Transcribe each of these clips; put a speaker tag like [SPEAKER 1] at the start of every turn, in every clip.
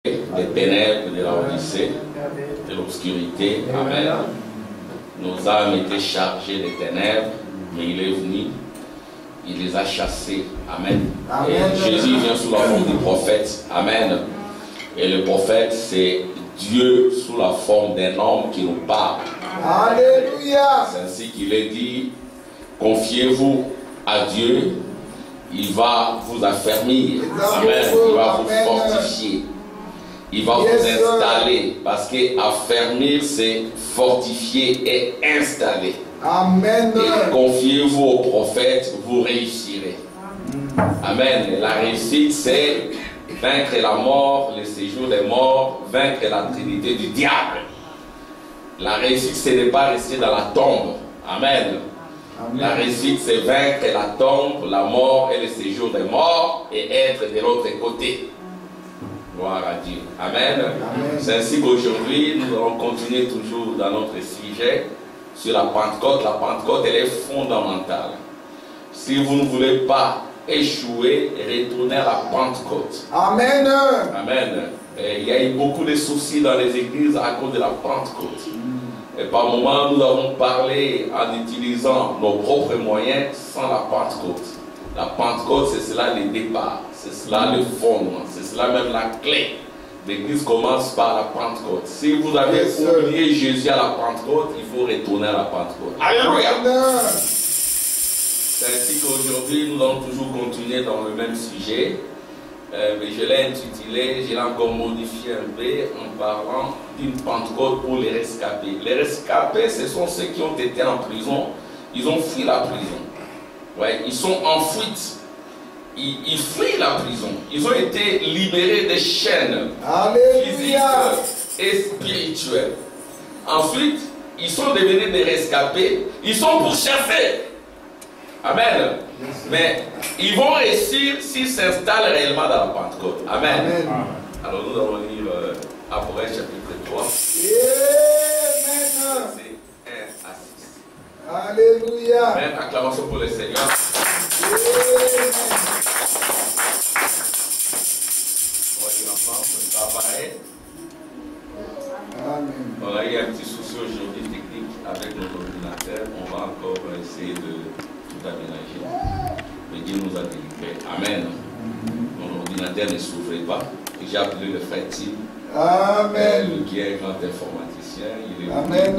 [SPEAKER 1] des ténèbres de la Odyssée, de l'obscurité. Amen. Nos âmes étaient chargées des ténèbres, mais il est venu, il les a chassées. Amen. Et Jésus vient sous la forme du prophète. Amen. Et le prophète, c'est Dieu sous la forme d'un homme qui nous parle.
[SPEAKER 2] Alléluia.
[SPEAKER 1] C'est ainsi qu'il est dit, confiez-vous à Dieu, il va vous affermir. Amen. Il va vous fortifier. Il va vous installer, parce que affermir, c'est fortifier et installer.
[SPEAKER 2] Amen.
[SPEAKER 1] Et confiez-vous au prophète, vous réussirez. Amen. La réussite, c'est vaincre la mort, le séjour des morts, vaincre la trinité du diable. La réussite, ce n'est pas rester dans la tombe. Amen. La réussite, c'est vaincre la tombe, la mort et le séjour des morts et être de l'autre côté. Gloire à Dieu. Amen. C'est ainsi qu'aujourd'hui, nous allons continuer toujours dans notre sujet sur la Pentecôte. La Pentecôte, elle est fondamentale. Si vous ne voulez pas échouer, retournez à la Pentecôte.
[SPEAKER 2] Amen.
[SPEAKER 1] Amen. Et il y a eu beaucoup de soucis dans les églises à cause de la Pentecôte. Et par moments, nous avons parlé en utilisant nos propres moyens sans la Pentecôte. La Pentecôte, c'est cela le départ, c'est cela le fondement, c'est cela même la clé. L'église commence par la Pentecôte. Si vous avez oublié Jésus à la Pentecôte, il faut retourner à la Pentecôte. Alléluia! C'est ainsi qu'aujourd'hui, nous allons toujours continuer dans le même sujet. Mais je l'ai intitulé, je l'ai encore modifié un peu en parlant d'une Pentecôte pour les rescapés. Les rescapés, ce sont ceux qui ont été en prison. Ils ont fui la prison. Ouais, ils sont en fuite. Ils fuient la prison. Ils ont été libérés des chaînes physiques et spirituelles. Ensuite, ils sont devenus des rescapés. Ils sont pourchassés. Amen. Mais ils vont réussir s'ils s'installent réellement dans la Pentecôte. Amen.
[SPEAKER 2] Amen.
[SPEAKER 1] Alors nous allons lire Apocalypse chapitre 3.
[SPEAKER 2] Amen.
[SPEAKER 1] C'est 1 à 6.
[SPEAKER 2] Alléluia.
[SPEAKER 1] Amen. Acclamation pour le Seigneur.
[SPEAKER 2] Amen.
[SPEAKER 1] On va lire ensemble, ça apparaît.
[SPEAKER 2] Amen.
[SPEAKER 1] On a eu un petit souci aujourd'hui technique avec notre ordinateur. On va encore essayer de tout aménager. Mais Dieu nous a délivrés. Amen. Mon ordinateur ne s'ouvrait pas. J'ai appelé le frère Tim.
[SPEAKER 2] Amen.
[SPEAKER 1] Qui est un grand informaticien.
[SPEAKER 2] Amen.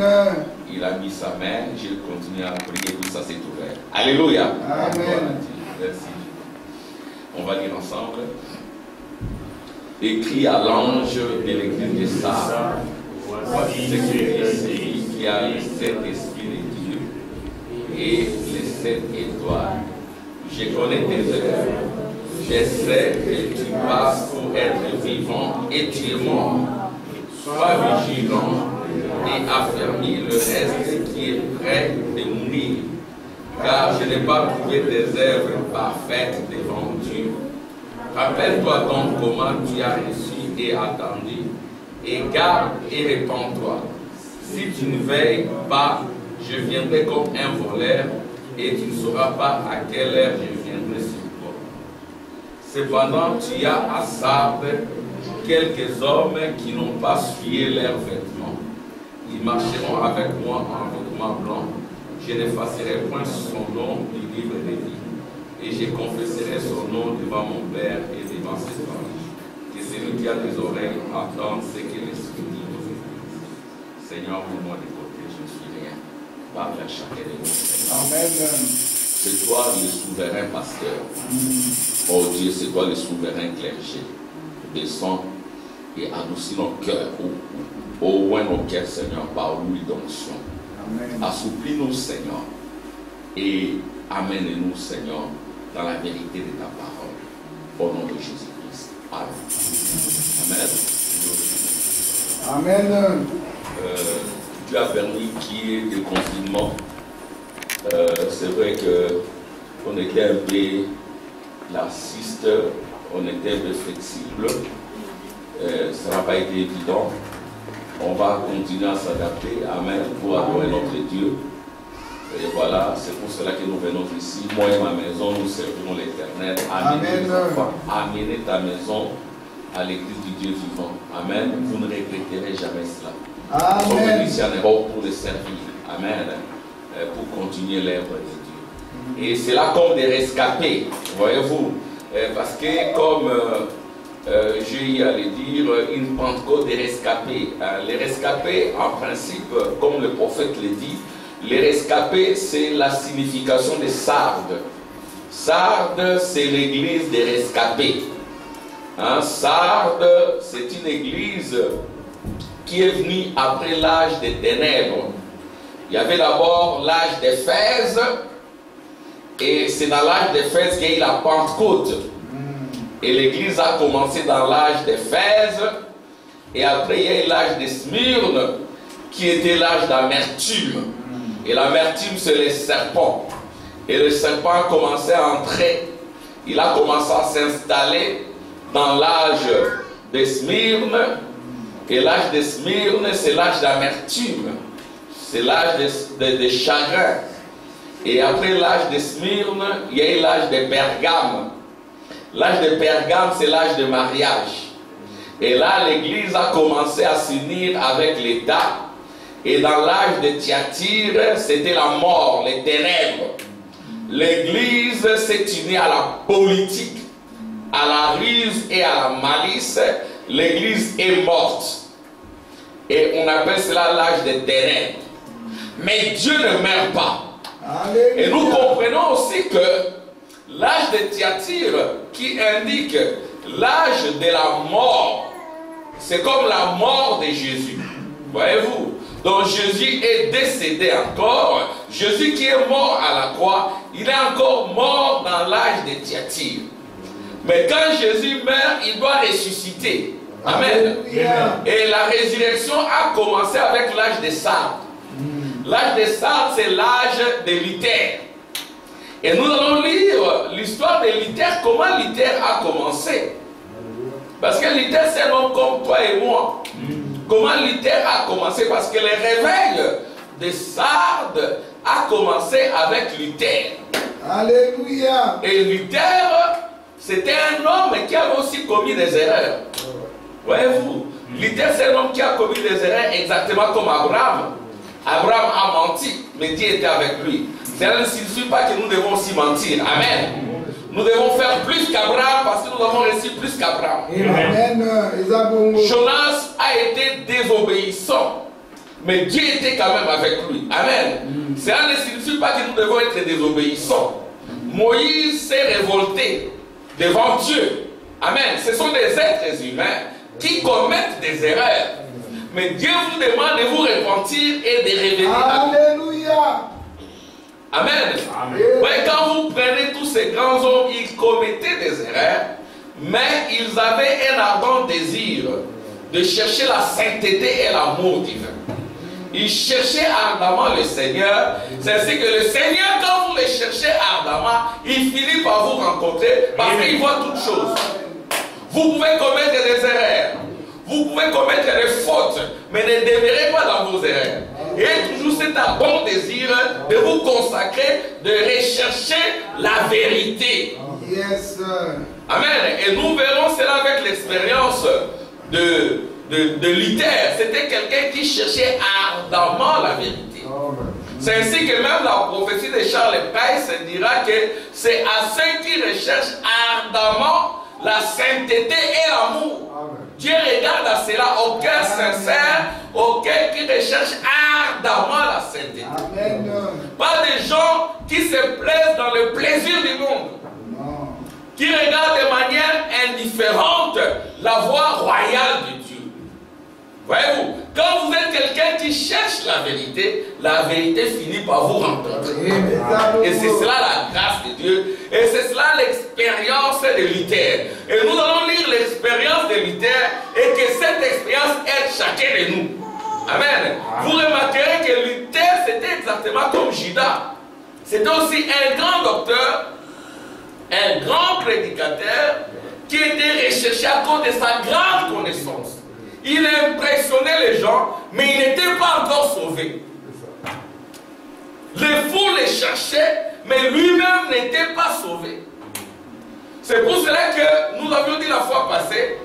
[SPEAKER 1] Il a mis sa main. J'ai continué à prier. Tout ça s'est ouvert. Alléluia.
[SPEAKER 2] Amen.
[SPEAKER 1] Merci. On va lire ensemble. Écrit à l'ange de l'église de Sardes. Voici ce que dit celui qui a les 7 esprits de Dieu et les 7 étoiles. Je connais tes œuvres. Je sais que tu passes pour être vivant et tu es mort. Sois vigilant et affermis le reste qui est prêt de mourir. Car je n'ai pas trouvé tes œuvres parfaites devant Dieu. Rappelle-toi donc comment tu as reçu et attendu, et garde et répands-toi. Si tu ne veilles pas, je viendrai comme un voleur, et tu ne sauras pas à quelle heure je viendrai sur toi. Cependant, tu as à Sardes quelques hommes qui n'ont pas souillé leurs vêtements. Ils marcheront avec moi en vêtements blancs. Je n'effacerai point son nom du livre de vie. Et je confesserai son nom devant mon Père et devant ses anges. Que celui qui a des oreilles entende ce que l'Esprit dit aux églises. Seigneur, pour moi de côté, je ne suis rien. Parle à chacun de nous, Seigneur.
[SPEAKER 2] Amen.
[SPEAKER 1] C'est toi le souverain pasteur. Oh Dieu, c'est toi le souverain clergé. Descends et adoucis nos cœurs. Au loin nos cœurs, Seigneur, par l'huile d'onction. Assouplis-nous, Seigneur. Et amène-nous, Seigneur, dans la vérité de ta parole. Au nom de Jésus-Christ. Amen.
[SPEAKER 2] Amen.
[SPEAKER 1] Dieu a permis qu'il y ait des confinements. C'est vrai qu'on était un peu laxiste, on était un peu flexible. Ça n'a pas été évident. On va continuer à s'adapter. Amen. Pour adorer notre Dieu. Et voilà, c'est pour cela que nous venons ici. Moi et ma maison, nous servirons l'Éternel. Amenez ta maison à l'église du Dieu vivant. Amen. Vous ne regretterez jamais cela.
[SPEAKER 2] Amen.
[SPEAKER 1] Nous sommes venus ici en Europe pour le servir. Amen. Pour continuer l'œuvre de Dieu. Et c'est là comme des rescapés, voyez-vous. Parce que comme j'ai eu à le dire, une Pentecôte des rescapés. Les rescapés, en principe, comme le prophète le dit, les rescapés, c'est la signification de Sardes. Sardes, c'est l'église des rescapés. Sardes, c'est une église qui est venue après l'âge des ténèbres. Il y avait d'abord l'âge d'Éphèse, et c'est dans l'âge d'Éphèse qu'il y a eu la Pentecôte. Et l'église a commencé dans l'âge d'Éphèse, et après il y a eu l'âge de Smyrne, qui était l'âge d'amertume. Et l'amertume, c'est les serpents. Et le serpent a commencé à entrer, il a commencé à s'installer dans l'âge de Smyrne. Et l'âge de Smyrne, c'est l'âge d'amertume. C'est l'âge de chagrin. Et après l'âge de Smyrne, il y a eu l'âge de Pergame. L'âge de Pergame, c'est l'âge de mariage. Et là, l'église a commencé à s'unir avec l'État. Et dans l'âge de Thyatire, c'était la mort, les ténèbres. L'église s'est unie à la politique, à la ruse et à la malice. L'église est morte. Et on appelle cela l'âge des ténèbres. Mais Dieu ne meurt pas. Alléluia. Et nous comprenons aussi que l'âge de Thyatire, qui indique l'âge de la mort, c'est comme la mort de Jésus. Voyez-vous? Donc Jésus est décédé encore. Jésus qui est mort à la croix, il est encore mort dans l'âge de Thyatire. Mais quand Jésus meurt, il doit ressusciter. Amen. Et la résurrection a commencé avec l'âge des Sardes. L'âge des Sardes, c'est l'âge de Luther. Et nous allons lire l'histoire de Luther, comment Luther a commencé. Parce que Luther, c'est un homme comme toi et moi. Comment Luther a commencé? Parce que le réveil des Sardes a commencé avec Luther.
[SPEAKER 2] Alléluia.
[SPEAKER 1] Et Luther, c'était un homme qui avait aussi commis des erreurs. Voyez-vous, Luther, c'est un homme qui a commis des erreurs exactement comme Abraham. Abraham a menti, mais Dieu était avec lui. Cela ne signifie pas que nous devons aussi mentir. Amen. Nous devons faire plus qu'Abraham parce que nous avons reçu plus qu'Abraham. Jonas a été désobéissant, mais Dieu était quand même avec lui. Amen. Cela ne signifie pas que nous devons être désobéissants. Moïse s'est révolté devant Dieu. Amen. Ce sont des êtres humains qui commettent des erreurs. Mais Dieu vous demande de vous repentir et de revenir à lui.
[SPEAKER 2] Alléluia.
[SPEAKER 1] Amen. Ouais, quand vous prenez tous ces grands hommes, ils commettaient des erreurs, mais ils avaient un ardent désir de chercher la sainteté et l'amour divin. Ils cherchaient ardemment le Seigneur. C'est ainsi que le Seigneur, quand vous le cherchez ardemment, il finit par vous rencontrer parce qu'il voit toutes choses. Vous pouvez commettre des erreurs. Vous pouvez commettre des fautes, mais ne demeurez pas dans vos erreurs. Et toujours cet ardent désir de vous consacrer, de rechercher la vérité.
[SPEAKER 2] Yes, sir.
[SPEAKER 1] Amen. Et nous verrons cela avec l'expérience de Luther. C'était quelqu'un qui cherchait ardemment la vérité. C'est ainsi que même la prophétie de Charles Price dira que c'est à ceux qui recherchent ardemment la sainteté et l'amour. Dieu regarde à cela au cœur sincère, au cœur qui recherche ardemment la sainteté.
[SPEAKER 2] Amen.
[SPEAKER 1] Pas des gens qui se plaisent dans le plaisir du monde, qui regardent de manière indifférente la voie royale de Dieu. Voyez-vous, quand vous êtes quelqu'un qui cherche la vérité finit par vous rencontrer. Et c'est cela la grâce de Dieu. Et c'est cela l'expérience de Luther. Et nous allons lire l'expérience de Luther et que cette expérience aide chacun de nous. Amen. Vous remarquerez que Luther, c'était exactement comme Judas. C'était aussi un grand docteur, un grand prédicateur qui était recherché à cause de sa grande connaissance. Il impressionnait les gens, mais il n'était pas encore sauvé. Les fous les cherchaient, mais lui-même n'était pas sauvé. C'est pour cela que nous avions dit la fois passée,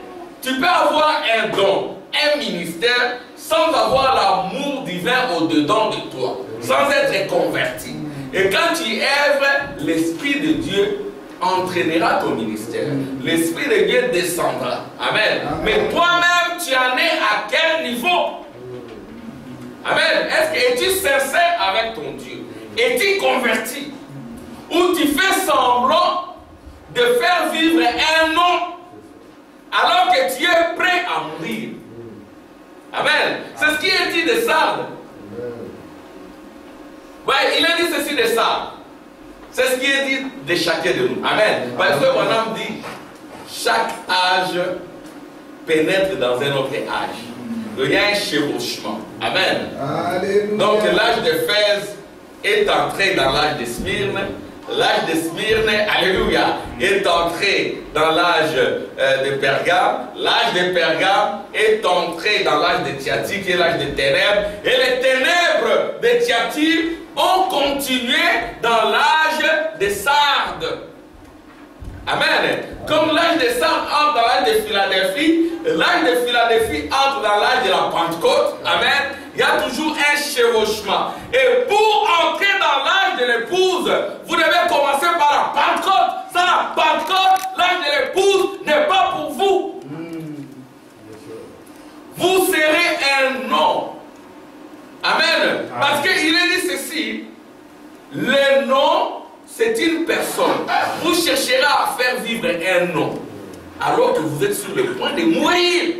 [SPEAKER 1] Tu peux avoir un don, un ministère, sans avoir l'amour divin au-dedans de toi, sans être converti. Et quand tu œuvres, l'Esprit de Dieu entraînera ton ministère. L'Esprit de Dieu descendra. Amen. Mais toi-même, tu en es à quel niveau? Amen. Est-ce que es-tu sincère avec ton Dieu? Es-tu converti? Ou tu fais semblant de faire vivre un nom alors que tu es prêt à mourir? Amen. C'est ce qui est dit de Sardes. Ouais, il a dit ceci de Sardes. C'est ce qui est dit de chacun de nous. Amen. Parce que mon homme dit, chaque âge pénètre dans un autre âge. Il y a un chevauchement. Amen. Alléluia. Donc l'âge de Éphèse est entré dans l'âge de Smyrne. L'âge de Smyrne, alléluia, est entré dans l'âge de Pergame. L'âge de Pergame est entré dans l'âge de Thyatire, qui est l'âge des ténèbres. Et les ténèbres de Thyatire ont continué dans l'âge de Sardes. Amen. Comme l'âge de Sardes entre dans l'âge de Philadelphie entre dans l'âge de la Pentecôte. Amen. Il y a toujours un chevauchement. Et pour entrer dans l'âge de l'épouse, vous devez commencer par la Pentecôte. Sans la Pentecôte, l'âge de l'épouse n'est pas pour vous. Vous serez un nom. Amen. Parce qu'il est dit ceci. Le nom, c'est une personne. Vous chercherez à faire vivre un nom, alors que vous êtes sur le point de mourir.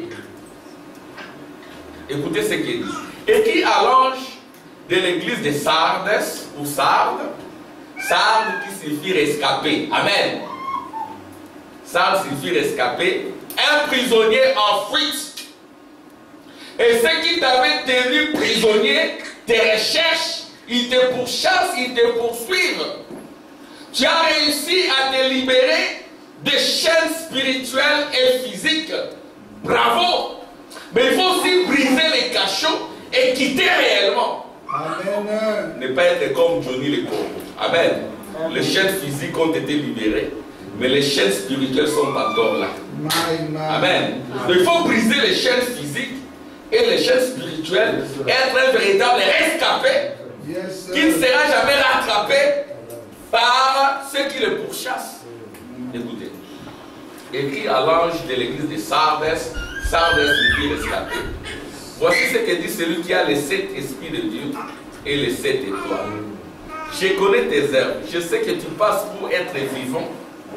[SPEAKER 1] Écoutez ce qu'il dit. Écrit à l'ange de l'église de Sardes, ou Sardes, Sardes qui signifie rescapé. Amen. Sardes signifie rescapé. Un prisonnier en fuite. Et ceux qui t'avaient tenu prisonnier te recherchent, ils te pourchassent, ils te poursuivent. Tu as réussi à te libérer des chaînes spirituelles et physiques. Bravo. Mais il faut aussi briser les cachots et quitter réellement. Amen. Ne pas être comme Johnny le Corbeau. Amen. Les chaînes physiques ont été libérées, mais les chaînes spirituelles sont encore là. Amen. Donc, il faut briser les chaînes physiques et les chaînes spirituelles, être un véritable rescapé qui ne sera jamais rattrapé par ceux qui le pourchassent. Écoutez, écrit à l'ange de l'église de Sardes, Sardes signifie rescapé. Voici ce que dit celui qui a les 7 esprits de Dieu et les 7 étoiles. Je connais tes œuvres, je sais que tu passes pour être vivant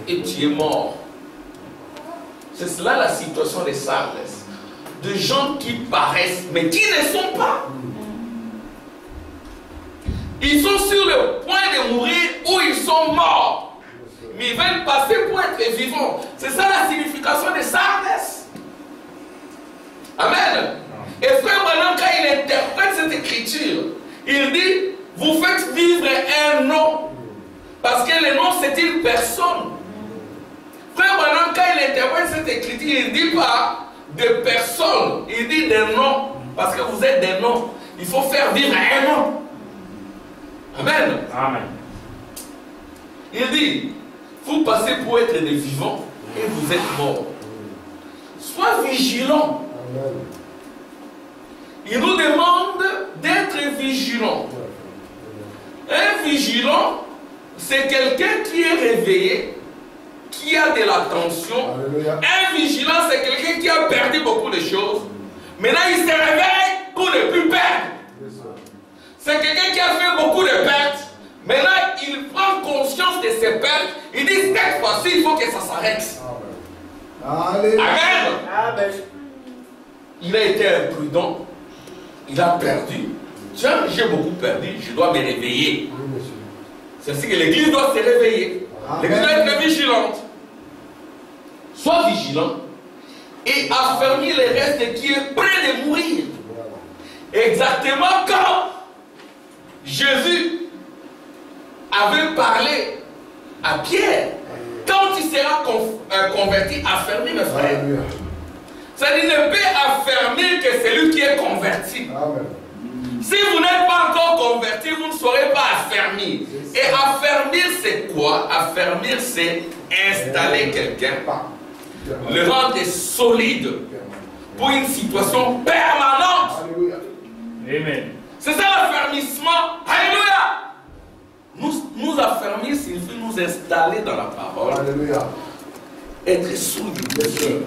[SPEAKER 1] et tu es mort. C'est cela la situation des Sardes. De gens qui paraissent, mais qui ne sont pas. Ils sont sur le point de mourir ou ils sont morts. Mais ils veulent passer pour être vivants. C'est ça la signification des Sardes. Amen. Et frère Branham, quand il interprète cette écriture, il dit, vous faites vivre un nom. Parce que le nom, c'est une personne. Frère Branham, quand il interprète cette écriture, il ne dit pas de personnes, il dit des noms. Parce que vous êtes des noms. Il faut faire vivre un nom. Amen. Amen. Il dit, vous passez pour être des vivants et vous êtes morts. Sois vigilant. Amen. Il nous demande d'être vigilant. Un vigilant, c'est quelqu'un qui est réveillé, qui a de l'attention. Un vigilant, c'est quelqu'un qui a perdu beaucoup de choses. Maintenant, il se réveille pour ne plus perdre. C'est quelqu'un qui a fait beaucoup de pertes. Maintenant, il prend conscience de ses pertes. Il dit, cette fois-ci, il faut que ça s'arrête. Amen. Amen. Il a été imprudent. Il a perdu. Tiens, j'ai beaucoup perdu. Je dois me réveiller. C'est ainsi que l'église doit se réveiller. L'église doit être vigilante. Sois vigilant et affermis le reste qui est prêt de mourir. Exactement comme Jésus avait parlé à Pierre. Quand tu seras converti, affermis mes frères. C'est-à-dire ne peut affermir que celui qui est converti. Amen. Si vous n'êtes pas encore converti, vous ne saurez pas affermir. Et affermir, c'est quoi? Affermir, c'est installer quelqu'un Le rendre solide pour une situation permanente.
[SPEAKER 3] Amen.
[SPEAKER 1] C'est ça l'affermissement. Alléluia. Nous affermir signifie nous installer dans la parole.
[SPEAKER 2] Alléluia.
[SPEAKER 1] Être solide.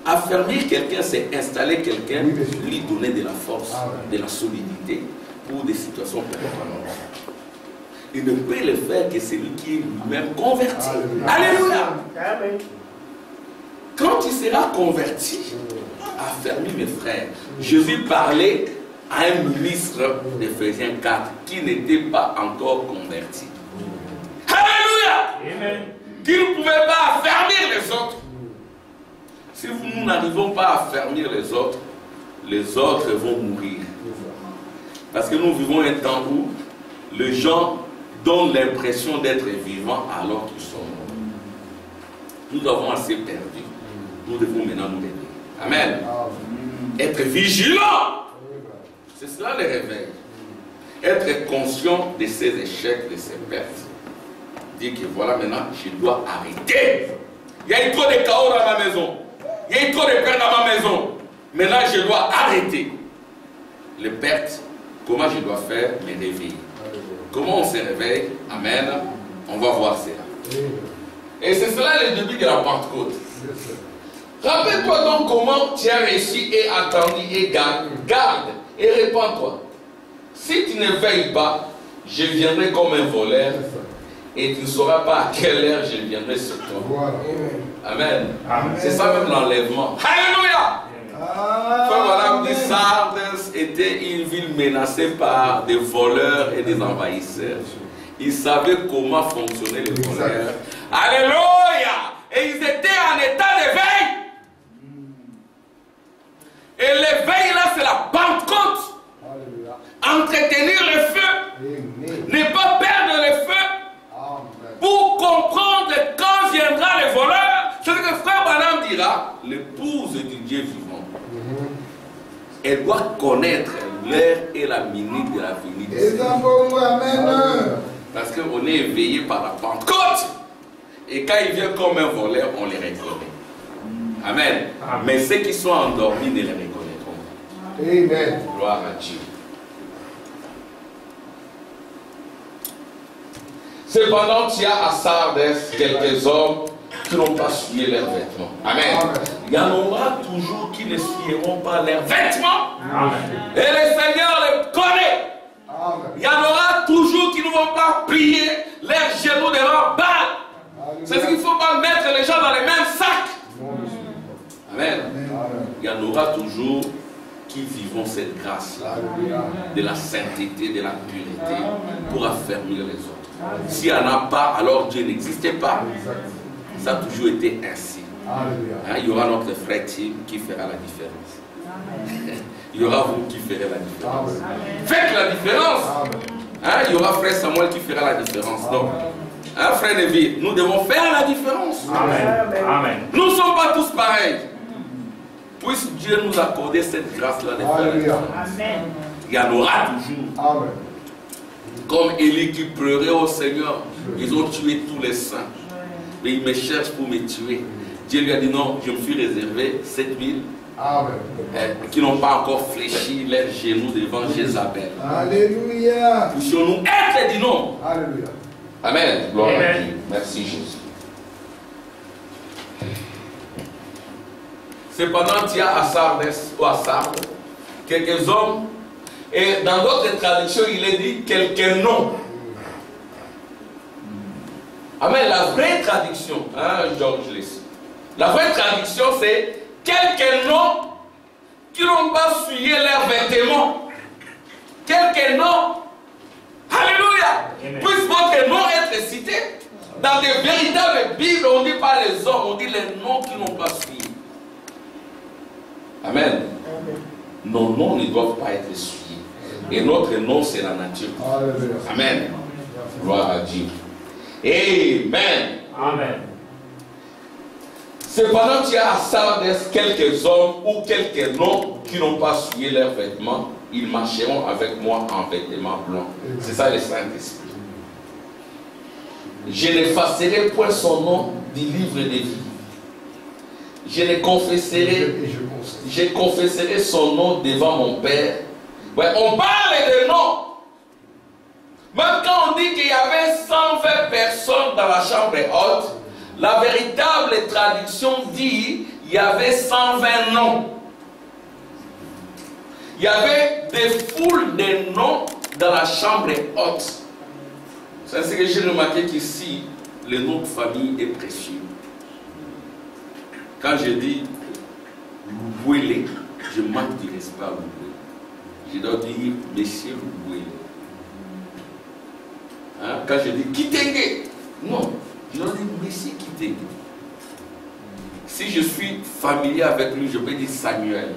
[SPEAKER 1] Affermir quelqu'un, c'est installer quelqu'un, lui donner de la force, de la solidité pour des situations permanentes. Il ne peut le faire que celui qui est lui-même converti. Alléluia. Quand tu seras converti, affermis mes frères. Jésus parlait à un ministre d'Éphésiens 4 qui n'était pas encore converti. Alléluia.
[SPEAKER 3] Amen.
[SPEAKER 1] Qui ne pouvait pas affermir les autres. Si nous n'arrivons pas à affermir les autres vont mourir. Parce que nous vivons un temps où les gens donnent l'impression d'être vivants alors qu'ils sont morts. Nous avons assez perdu. Nous devons maintenant nous réveiller. Amen. Être vigilant. C'est cela le réveil. Être conscient de ses échecs, de ses pertes. Dire que voilà, maintenant, je dois arrêter. Il y a eu trop de chaos dans ma maison. Il y a eu trop de pertes dans ma maison. Maintenant, je dois arrêter. Les pertes, comment je dois faire? Les réveiller. Comment on se réveille? Amen. On va voir cela. Et c'est cela le début de la Pentecôte. Rappelle-toi donc comment tu as réussi et attendu et garde et répands-toi. Si tu ne veilles pas, je viendrai comme un voleur et tu ne sauras pas à quelle heure je viendrai sur toi.
[SPEAKER 2] Voilà.
[SPEAKER 1] Amen.
[SPEAKER 3] Amen.
[SPEAKER 1] C'est ça même l'enlèvement. Alléluia. Frère Madame dit Sardes était une ville menacée par des voleurs et des envahisseurs. Ils savaient comment fonctionnaient les voleurs. Alléluia. Et ils étaient en état d'éveil. Et l'éveil là, c'est la Pentecôte. Entretenir le feu. Ne pas perdre le feu. Pour comprendre quand viendra le voleur. C'est ce que frère Branham dira. L'épouse du Dieu vivant. Elle doit connaître l'heure et la minute de la venue du Seigneur. Parce qu'on est éveillé par la Pentecôte. Et quand il vient comme un voleur, on les reconnaît. Amen. Amen. Mais ceux qui sont endormis ne les reconnaîtront pas.
[SPEAKER 2] Amen.
[SPEAKER 1] Gloire à Dieu. Cependant, il y a à Sardes quelques hommes qui n'ont pas souillé leurs vêtements. Amen. Amen. Il y en aura toujours qui ne souilleront pas leurs vêtements. Amen. Et le Seigneur les connaît. Amen. Il y en aura toujours qui ne vont pas plier leurs genoux devant Baal. C'est ce qu'il ne faut pas mettre les gens dans les mêmes sacs. Amen. Il y en aura toujours qui vivront cette grâce-là, de la sainteté, de la pureté, pour affermir les autres. S'il n'y en a pas, alors Dieu n'existait pas. Ça a toujours été ainsi. Hein, il y aura notre frère Tim qui fera la différence. Il y aura vous qui ferez la différence. Faites la différence. Hein, il y aura frère Samuel qui fera la différence. Donc, hein, frère Lévi, nous devons faire la différence.
[SPEAKER 3] Amen. Amen.
[SPEAKER 1] Nous ne sommes pas tous pareils. Puisse Dieu nous accorder cette grâce-là de faire la différence. Il y en aura toujours.
[SPEAKER 2] Amen.
[SPEAKER 1] Comme Élie qui pleurait au Seigneur. Ils ont tué tous les saints. Mais ils me cherchent pour me tuer. Dieu lui a dit non, je me suis réservé 7000 qui n'ont pas encore fléchi leurs genoux devant Jézabel.
[SPEAKER 2] Alléluia.
[SPEAKER 1] Puissions-nous être dit non.
[SPEAKER 2] Alléluia.
[SPEAKER 1] Amen. Gloire
[SPEAKER 3] Amen.
[SPEAKER 1] à Dieu. Merci Jésus. Cependant, il y a à Sardes ou à Sardes quelques hommes, et dans d'autres traductions, il est dit quelques noms. Amen. La vraie traduction, hein, Georges Less. La vraie traduction, c'est quelques noms qui n'ont pas souillé leurs vêtements. Quelques noms. Alléluia. Puisse votre nom être cité. Dans des véritables Bibles, on ne dit pas les hommes, on dit les noms qui n'ont pas souillé. Amen. Nos noms ne doivent pas être souillés. Et notre nom, c'est la nature. Amen. Gloire à Dieu. Amen.
[SPEAKER 3] Amen.
[SPEAKER 1] Cependant, il y a à Sardes quelques hommes ou quelques noms qui n'ont pas souillé leurs vêtements. Ils marcheront avec moi en vêtements blancs. C'est ça le Saint-Esprit. Je n'effacerai point son nom du livre de vie. je confesserai son nom devant mon Père. Ouais, on parle de nom. Même quand on dit qu'il y avait 120 personnes dans la chambre haute, la véritable traduction dit qu'il y avait 120 noms. Il y avait des foules de noms dans la chambre haute. C'est ce que j'ai remarqué qu'ici, le nom de famille est précieux. Quand je dis Bouélé, je manque du respect à Bouélé. Je dois dire Monsieur Bouélé. Hein? Quand je dis Kitenge, non, je dois dire Monsieur Kitenge. Si je suis familier avec lui, je peux dire Samuel.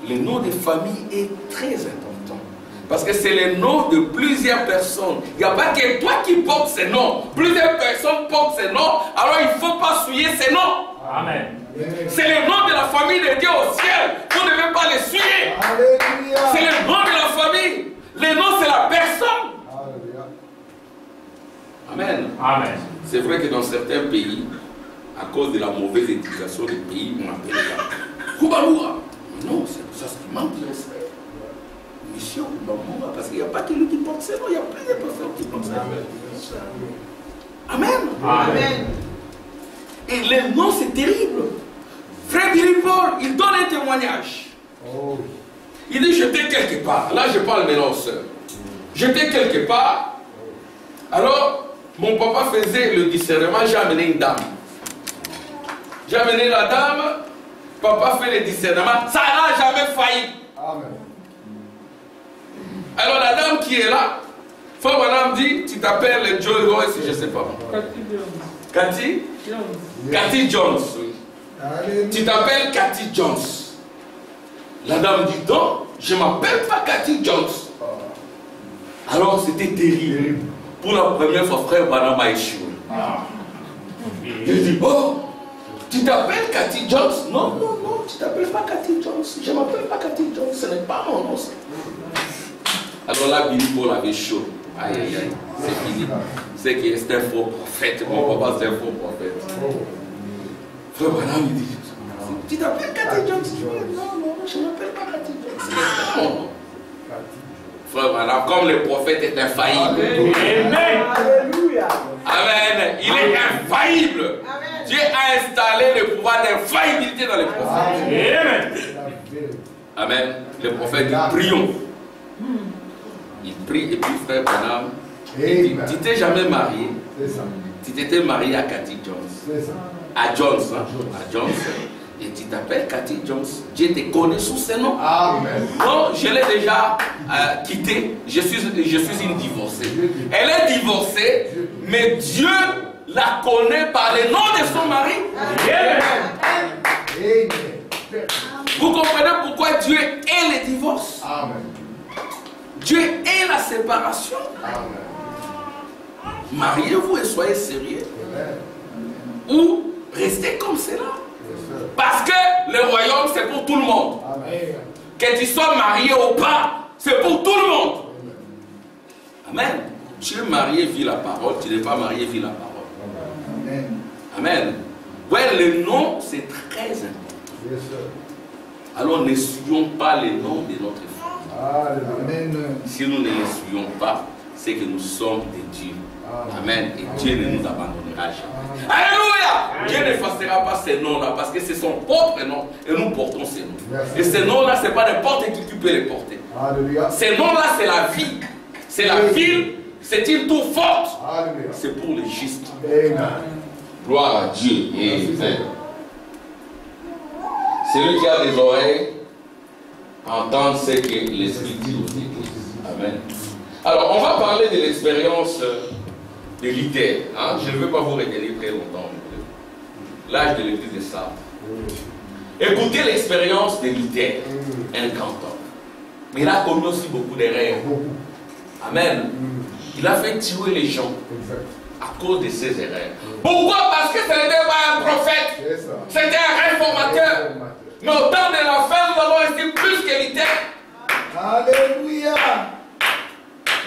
[SPEAKER 1] Le nom de famille est très important. Parce que c'est le nom de plusieurs personnes. Il n'y a pas que toi qui portes ces noms. Plusieurs personnes portent ces noms. Alors il ne faut pas souiller ces noms.
[SPEAKER 3] Amen.
[SPEAKER 1] C'est le nom de la famille de Dieu au ciel. Vous ne devez pas les souiller. C'est le nom de la famille. Le nom, c'est la personne. Amen. Amen. C'est vrai que dans certains pays, à cause de la mauvaise éducation des pays, on appelle ça Koubamoura. Non, c'est ça qui manque de respect. Monsieur Koubamoura, parce qu'il n'y a pas que lui qui porte ses noms, il y a plusieurs personnes qui portent ses noms. Amen. Amen. Et le nom, c'est terrible. Frère Billy Paul, il donne un témoignage. Il dit, j'étais quelque part. Là, je parle maintenant aux sœurs. J'étais quelque part. Alors, mon papa faisait le discernement. J'ai amené une dame. J'ai amené la dame. Papa fait le discernement. Ça n'a jamais failli. Amen. Alors, la dame qui est là, Frère Branham dit, tu t'appelles Joy Royce, je ne sais pas. Cathy Jones. Cathy Jones. Tu t'appelles Cathy Jones. La dame dit non, je ne m'appelle pas Cathy Jones. Alors c'était terrible. Pour la première fois, Frère Branham a échoué. Il dit, oh, tu t'appelles Cathy Jones? Non, non, non, tu t'appelles pas Cathy Jones. Je ne m'appelle pas Cathy Jones, ce n'est pas mon nom. Alors là, Billy Paul avait chaud. Aïe, aïe, aïe, c'est fini. C'est qu'il est un faux prophète. Mon papa, c'est un faux prophète. Frère Branham, il dit, tu t'appelles Cathy Jones? Non, non, je ne m'appelle pas Cathy Jones. Non. Frère Branham, comme le prophète est infaillible. Amen. Alléluia. Amen. Il est infaillible. Amen. Dieu a installé le pouvoir d'infaillibilité dans les prophètes. Amen. Amen. Le prophète dit, prions. Il prie et puis Frère Branham, tu t'es jamais marié. Tu t'étais marié à Cathy Jones. À Jones, hein? À Jones. Et tu t'appelles Cathy Jones. Dieu te connaît sous ce nom. Amen. Non, je l'ai déjà quittée. Je suis une divorcée. Elle est divorcée, mais Dieu la connaît par le nom de son mari. Amen. Vous comprenez pourquoi Dieu est le divorce? Amen. Dieu est la séparation. Mariez-vous et soyez sérieux. Ou restez comme cela. Parce que le royaume, c'est pour tout le monde. Que tu sois marié ou pas, c'est pour tout le monde. Amen. Tu es marié, vis la parole. Tu n'es pas marié, vis la parole. Amen. Ouais, le nom, c'est très important. Alors ne suivons pas les noms de notre foi. Amen. Si nous ne les suivons pas, c'est que nous sommes de Dieu. Amen. Et Dieu ne nous abandonnera jamais. Alléluia. Dieu n'effacera pas ces noms-là parce que c'est son propre nom et nous portons ces noms. Et ces noms-là, ce n'est pas n'importe qui peut les porter. Alléluia. Ces noms-là, c'est la vie. C'est la ville. C'est une tour forte. C'est pour les justes. Amen. Gloire à Dieu. Amen. Celui qui a des oreilles, entendre ce que l'Esprit dit aux églises. Amen. Alors, on va parler de l'expérience de Luther. Hein? Je ne veux pas vous retenir très longtemps. L'âge de l'église de Sardes. Écoutez l'expérience de Luther, un grand homme. Mais il a commis aussi beaucoup d'erreurs. Amen. Il a fait tuer les gens à cause de ses erreurs. Pourquoi? Parce que ce n'était pas un prophète. C'était un réformateur. Mais au temps de la fin, nous avons été plus que Luther. Alléluia.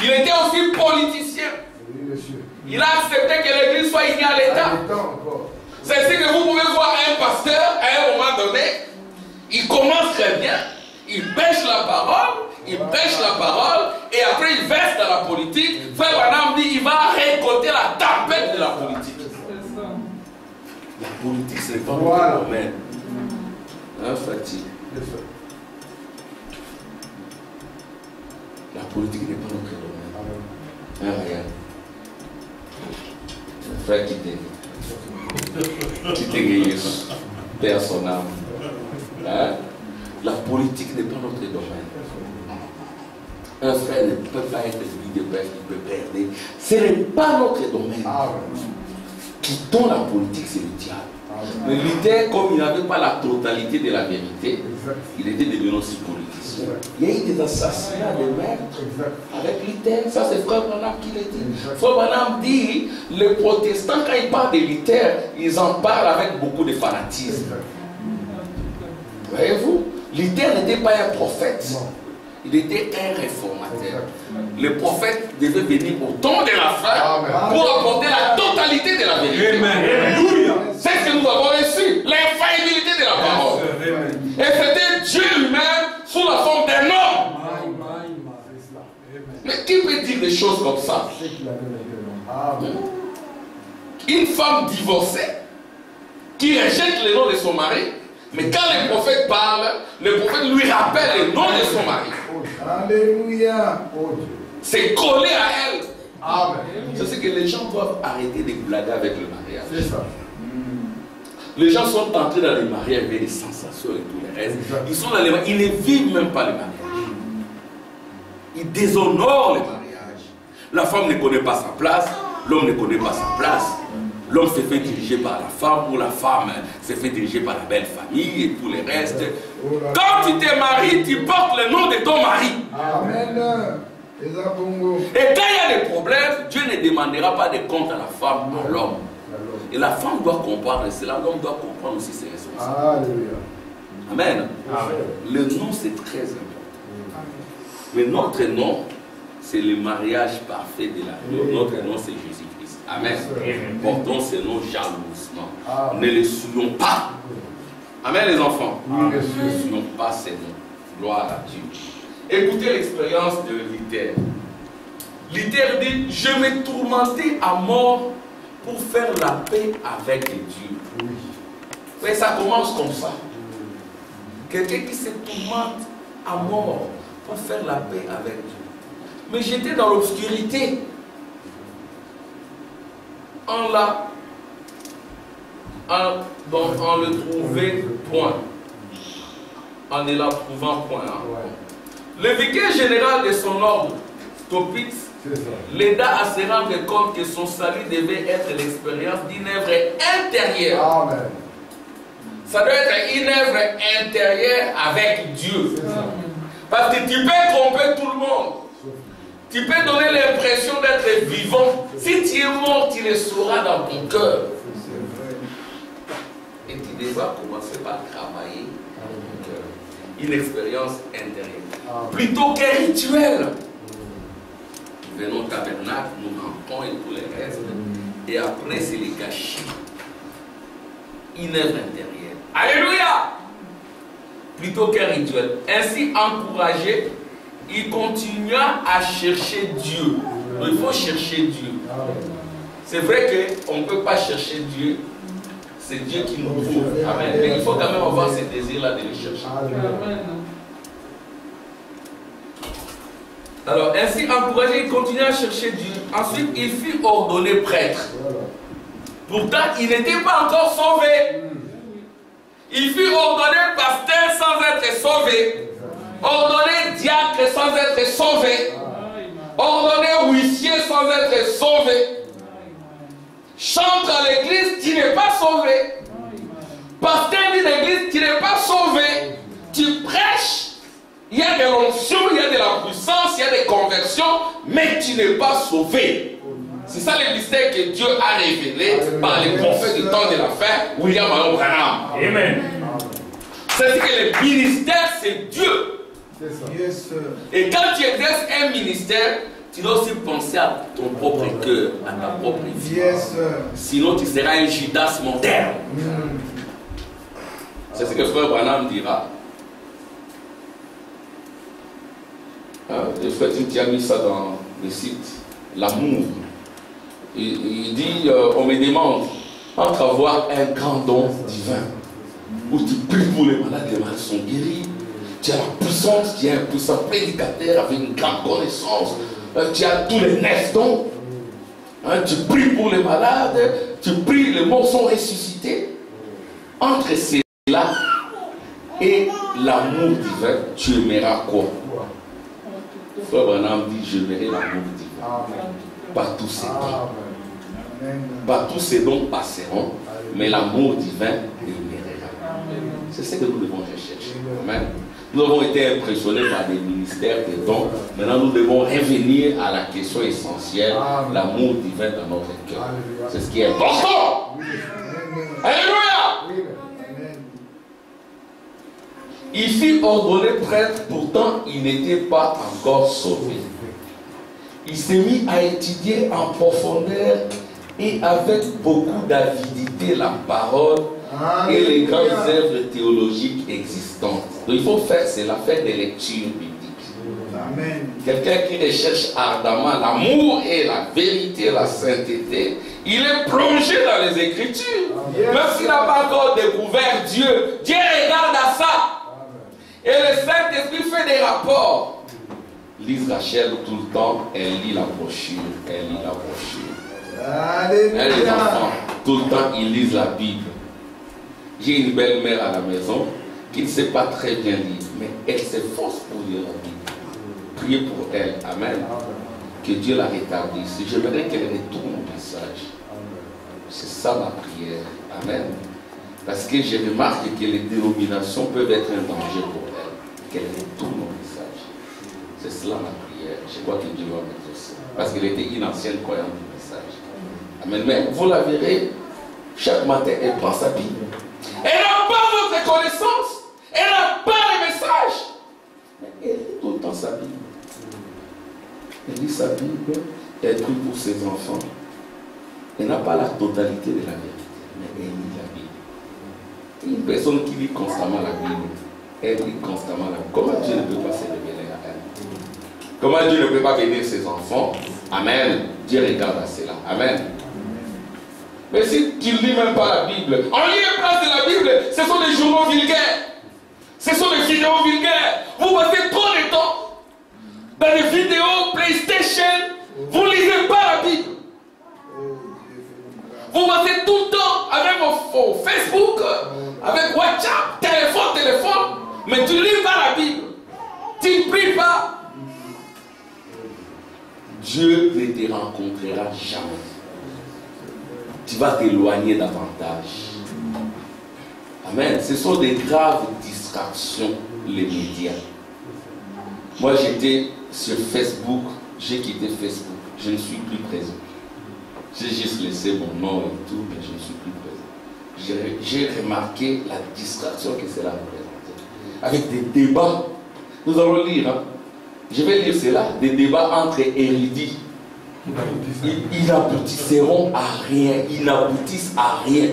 [SPEAKER 1] Il était aussi politicien. Il a accepté que l'église soit unie à l'État. C'est ce que vous pouvez voir un pasteur il prêche la parole, et après il verse dans la politique. Frère Branham dit, il va récolter la tempête de la politique. La politique, ce n'est pas notre domaine. Hein, fatigue. La politique n'est pas notre domaine. Hein, regarde. Un frère qui t'est perd son âme. Hein? La politique n'est pas notre domaine. Un frère ne peut pas être lui de père qui peut perdre. Ce n'est pas notre domaine. Quittons la politique, c'est le diable. Mais Luther, comme il n'avait pas la totalité de la vérité, il était devenu aussi politicien. Il y a eu des assassinats de maîtres avec Luther. Ça, c'est Frère Branham qui l'a dit. Frère Branham dit, les protestants, quand ils parlent de Luther, ils en parlent avec beaucoup de fanatisme. Voyez-vous, Luther n'était pas un prophète. Il était un réformateur. Le prophète devait venir au temps de la fin pour apporter la totalité de la vérité. C'est ce que nous avons reçu, l'infaillibilité de la parole. Et c'était Dieu lui-même sous la forme d'un homme. Mais qui peut dire des choses comme ça? Une femme divorcée qui rejette le nom de son mari, mais quand le prophète parle, le prophète lui rappelle le nom de son mari.
[SPEAKER 2] Alléluia.
[SPEAKER 1] C'est collé à elle. C'est ce que les gens doivent arrêter de blaguer avec le mariage.
[SPEAKER 2] C'est ça.
[SPEAKER 1] Les gens sont entrés dans les mariages avec des sensations et tout le reste. Ils sont dans les mariages, ils ne vivent même pas le mariage. Ils déshonorent le mariage. La femme ne connaît pas sa place, l'homme ne connaît pas sa place. L'homme se fait diriger par la femme ou la femme se fait diriger par la belle famille et tout le reste. Quand tu te maries, tu portes le nom de ton mari.
[SPEAKER 2] Amen.
[SPEAKER 1] Et quand il y a des problèmes, Dieu ne demandera pas de compte à la femme, à l'homme. Et la femme doit comprendre cela, l'homme doit comprendre aussi ses responsabilités. Amen. Le nom, c'est très important. Mais notre nom, c'est le mariage parfait de la vie. Notre nom, c'est Jésus-Christ. Amen. Portons ce nom jalousement. Ne le souillons pas. Amen, les enfants. Ne souillons pas ce nom. Gloire à Dieu. Écoutez l'expérience de Luther. Luther dit, je me tourmentais à mort pour faire la paix avec Dieu. Mais ça commence comme ça. Quelqu'un qui se tourmente à mort pour faire la paix avec Dieu. Mais j'étais dans l'obscurité. On le trouvait point. En ne l'approuvant point. Le vicaire général de son ordre, Stopitz, l'aida à se rendre compte que son salut devait être l'expérience d'une œuvre intérieure.
[SPEAKER 2] Amen.
[SPEAKER 1] Ça doit être une œuvre intérieure avec Dieu. Parce que tu peux tromper tout le monde. Tu peux donner l'impression d'être vivant. Si tu es mort, tu le sauras dans ton cœur. Et tu devras commencer par travailler ton cœur. Une expérience intérieure. Plutôt qu'un rituel. Nous venons au tabernacle, nous rampons et tout le reste. Et après, c'est les gâchis. Une œuvre intérieure. Alléluia! Plutôt qu'un rituel. Ainsi encouragé, il continua à chercher Dieu. Donc, il faut chercher Dieu. C'est vrai qu'on ne peut pas chercher Dieu. C'est Dieu qui nous trouve. Amen. Mais il faut quand même avoir ce désir-là de le chercher. Alors, ainsi encouragé, il continua à chercher Dieu. Ensuite, il fut ordonné prêtre. Pourtant, il n'était pas encore sauvé. Il fut ordonné pasteur sans être sauvé. Ordonné diacre sans être sauvé. Ordonné huissier sans être sauvé. Chante à l'église, tu n'es pas sauvé. Pasteur d'une église, tu n'es pas sauvé. Tu prêches, il y a de l'onction, il y a de la puissance, il y a des conversions, mais tu n'es pas sauvé. C'est ça le mystère que Dieu a révélé par les prophètes du temps de la fin, William Marion Branham.
[SPEAKER 3] Amen.
[SPEAKER 1] C'est que le ministère, c'est Dieu. Et quand tu exerces un ministère, tu dois aussi penser à ton propre cœur, à ta propre vie. Sinon, tu seras un Judas moderne. C'est ce que Frère Branham dira. Le frère tu as mis ça dans le site. L'amour. Il dit, on me demande, entre avoir un grand don divin, où tu pries pour les malades sont guéris, tu as la puissance, tu es un puissant prédicateur avec une grande connaissance, tu as tous les 9 dons, tu pries pour les malades, tu pries, les morts sont ressuscités. Entre cela et l'amour divin, tu aimeras quoi? Frère Branham dit, je verrai l'amour divin. Pas tous ces dons. Pas tous ces dons passeront, mais l'amour divin demeurera. C'est ce que nous devons rechercher. Amen. Nous avons été impressionnés par des ministères de dons. Maintenant, nous devons revenir à la question essentielle, l'amour divin dans notre cœur. C'est ce qui est important. Alléluia. Il fut ordonné prêtre, pourtant il n'était pas encore sauvé. Il s'est mis à étudier en profondeur et avec beaucoup d'avidité la parole et les grandes œuvres théologiques existantes. Donc il faut faire cela, faire des lectures bibliques. Quelqu'un qui recherche ardemment l'amour et la vérité, la sainteté, il est plongé dans les Écritures. Même s'il n'a pas encore découvert Dieu, Dieu regarde à ça. Et le Saint-Esprit fait des rapports. Lise Rachel tout le temps, elle lit la brochure, elle lit la brochure. Elle les enfants, tout le temps, ils lisent la Bible. J'ai une belle-mère à la maison qui ne sait pas très bien lire, mais elle s'efforce pour lire la Bible. Priez pour elle, amen. Que Dieu la rétablisse. J'aimerais qu'elle retourne au message. C'est ça ma prière, amen. Parce que je remarque que les dénominations peuvent être un danger pour elle. Qu'elle retourne au message. C'est cela ma prière. Je crois que Dieu va m'exaucer. Parce qu'elle était une ancienne croyante du message. Amen. Mais vous la verrez, chaque matin, elle prend sa Bible. Elle n'a pas votre connaissance. Elle n'a pas le message. Mais elle lit tout le temps sa Bible. Elle lit sa Bible. Elle prie pour ses enfants. Elle n'a pas la totalité de la vérité. Mais elle lit la Bible. Une personne qui lit constamment la Bible, elle lit constamment la Bible. Comment Dieu ne peut pas se révéler à elle? Comment Dieu ne peut pas bénir ses enfants? Amen. Dieu regarde à cela. Amen. Mais si tu ne lis même pas la Bible, en lieu et place de la Bible, ce sont des journaux vulgaires. Ce sont des vidéos vulgaires. Vous passez trop de temps dans des vidéos PlayStation. Vous ne lisez pas la Bible. Vous passez tout le temps avec vos Facebook, avec WhatsApp, téléphone, mais tu ne lis pas la Bible. Tu ne pries pas. Dieu ne te rencontrera jamais. Tu vas t'éloigner davantage. Amen. Ce sont des graves distractions, les médias. Moi, j'étais sur Facebook, j'ai quitté Facebook, je ne suis plus présent. J'ai juste laissé mon nom et tout, mais je ne suis plus présent. J'ai remarqué la distraction que cela représentait. Avec des débats, nous allons lire, hein. Je vais lire cela, des débats entre érudits. Ils n'aboutisseront à rien, ils n'aboutissent à rien.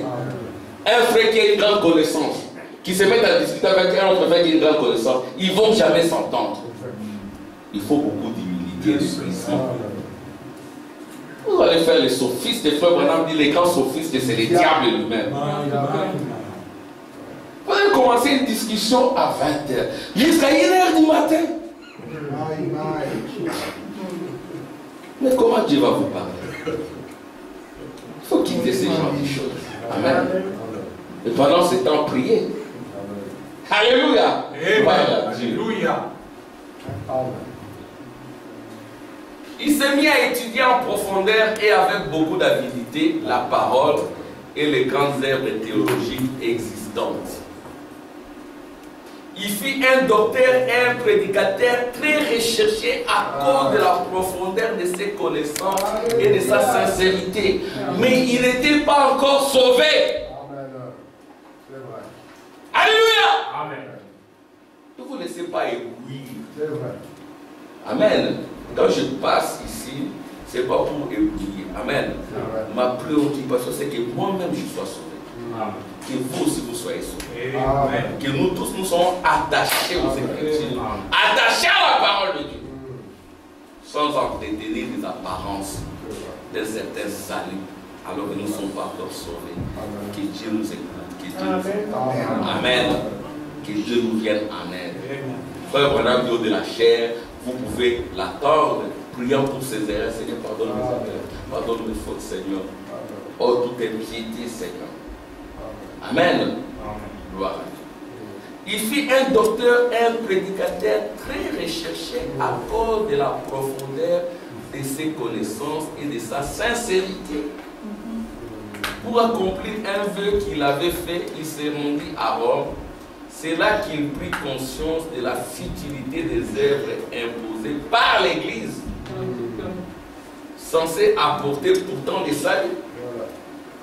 [SPEAKER 1] Un frère qui a une grande connaissance, qui se met à discuter avec un autre frère qui a une grande connaissance, ils ne vont jamais s'entendre. Il faut beaucoup d'humilité et de puissance. Vous allez faire les sophistes, les frères Branham dit les grands sophistes, c'est les diables lui-même. Vous allez commencer une discussion à 20h, jusqu'à 1h du matin. Mais comment Dieu va vous parler? Il faut quitter ces genres de choses. Amen. Et pendant ce temps, priez. Alléluia. Alléluia. Il s'est mis à étudier en profondeur et avec beaucoup d'avidité la parole et les grandes œuvres théologiques existantes. Il fut un docteur et un prédicateur très recherché à cause de la profondeur de ses connaissances et de sa sincérité. Mais il n'était pas encore sauvé. Alléluia.
[SPEAKER 3] Amen.
[SPEAKER 1] Ne vous laissez pas éblouir. Amen. Quand je passe ici, ce n'est pas pour éblouir. Amen. Ma préoccupation, c'est que moi-même je sois sauvé. Amen. Que vous aussi vous soyez sauvés. Amen. Que nous tous nous soyons attachés aux Écritures. Attachés à la parole de Dieu. sans entretenir des apparences d'un certain salut, alors que nous ne sommes pas encore sauvés. Que Dieu nous écoute, que Dieu nous écoute. Amen. Que Dieu nous vienne en aide. Frère Branham dit de la chair, vous pouvez l'attendre, priant pour ses erreurs. Seigneur, pardonne mes erreurs, pardonne mes fautes, Seigneur. Oh, tout est piété, Seigneur. Amen. Gloire à Dieu. Il fut un docteur, un prédicateur très recherché à cause de la profondeur de ses connaissances et de sa sincérité. Pour accomplir un vœu qu'il avait fait, il s'est rendu à Rome. C'est là qu'il prit conscience de la futilité des œuvres imposées par l'Église, censées apporter pourtant des saluts.